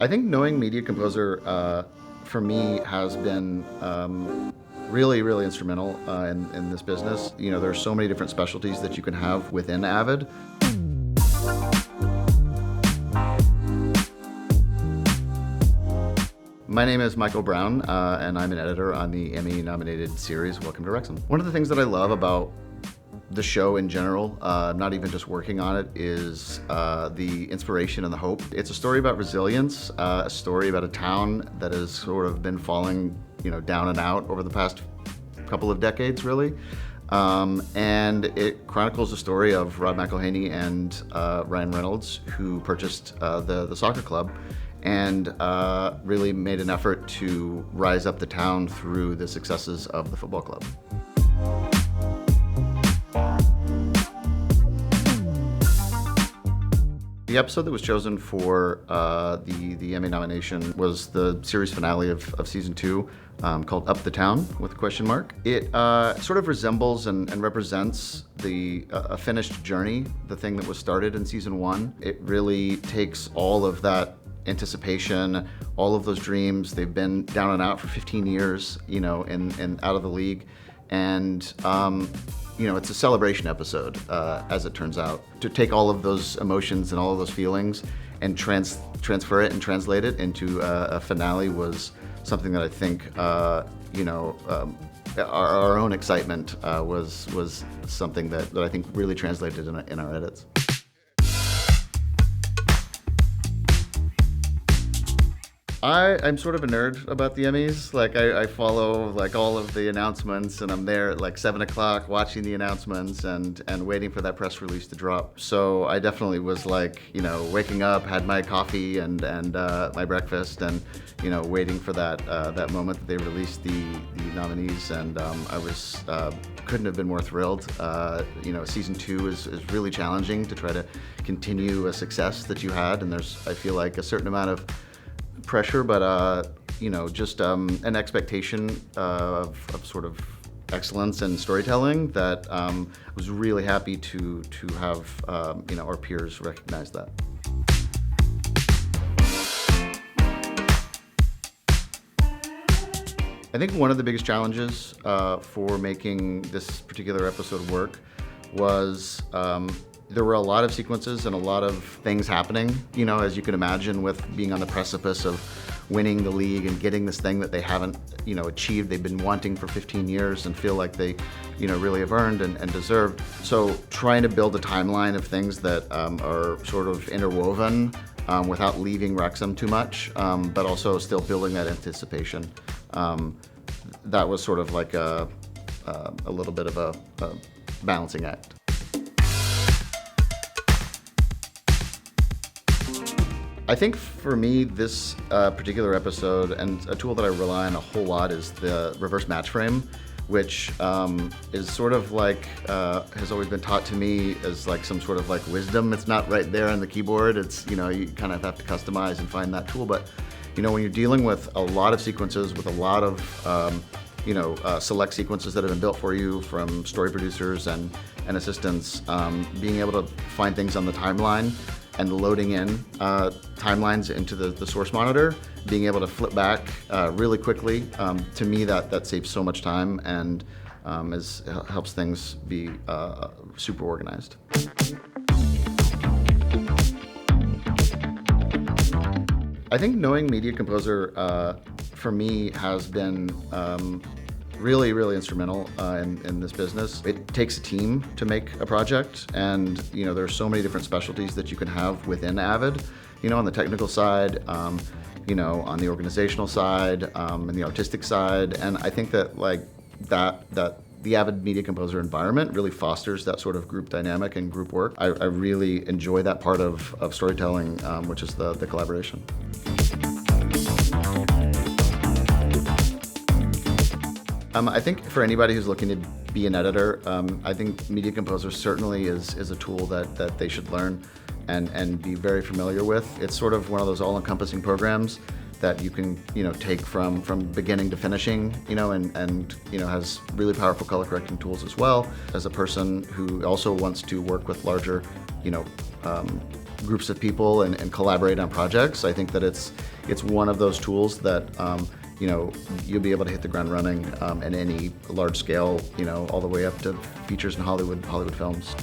I think knowing media composer for me has been really, really instrumental in this business. You know, there's so many different specialties that you can have within Avid. My name is Michael Brown, and I'm an editor on the Emmy-nominated series Welcome to Wrexham. One of the things that I love about the show in general, not even just working on it, is the inspiration and the hope. It's a story about resilience, a story about a town that has sort of been falling, down and out over the past couple of decades, really. And it chronicles the story of Rob McElhaney and Ryan Reynolds, who purchased the soccer club and really made an effort to rise up the town through the successes of the football club. The episode that was chosen for the Emmy nomination was the series finale of season 2, called Up the Town with a question mark. It sort of resembles and represents a finished journey, the thing that was started in season 1. It really takes all of that anticipation, all of those dreams. They've been down and out for 15 years, and out of the league. And it's a celebration episode, as it turns out. To take all of those emotions and all of those feelings and transfer it and translate it into a finale was something that I think, our own excitement was something that I think really translated in our edits. I'm sort of a nerd about the Emmys. I follow all of the announcements, and I'm there at 7 o'clock watching the announcements and waiting for that press release to drop. So I definitely was waking up, had my coffee and my breakfast, and waiting for that moment that they released the nominees, and I was couldn't have been more thrilled. Season 2 is really challenging to try to continue a success that you had, and there's, I feel like, a certain amount of pressure, but just an expectation of sort of excellence and storytelling that I was really happy to have our peers recognize that. I think one of the biggest challenges for making this particular episode work was there were a lot of sequences and a lot of things happening, as you can imagine, with being on the precipice of winning the league and getting this thing that they haven't, achieved. They've been wanting for 15 years and feel like they, really have earned and deserved. So trying to build a timeline of things that are sort of interwoven without leaving Wrexham too much, but also still building that anticipation. That was sort of like a little bit of a balancing act. I think for me, this particular episode, and a tool that I rely on a whole lot, is the reverse match frame, which is sort of has always been taught to me as some sort of wisdom. It's not right there on the keyboard. It's, you kind of have to customize and find that tool. But, when you're dealing with a lot of sequences, with a lot of, select sequences that have been built for you from story producers and assistants, being able to find things on the timeline and loading in timelines into the source monitor, being able to flip back really quickly, to me that saves so much time and helps things be super organized. I think knowing media composer for me has been really, really instrumental in this business. It takes a team to make a project, and there's so many different specialties that you can have within Avid. On the technical side, on the organizational side, and the artistic side, and I think that that the Avid media composer environment really fosters that sort of group dynamic and group work. I really enjoy that part of storytelling, which is the collaboration. I think for anybody who's looking to be an editor, I think media composer certainly is a tool that they should learn and be very familiar with. It's sort of one of those all-encompassing programs that you can take from beginning to finishing, and has really powerful color correcting tools as well. As a person who also wants to work with larger groups of people and collaborate on projects. I think that it's one of those tools that you'll be able to hit the ground running in any large scale, all the way up to features in Hollywood films.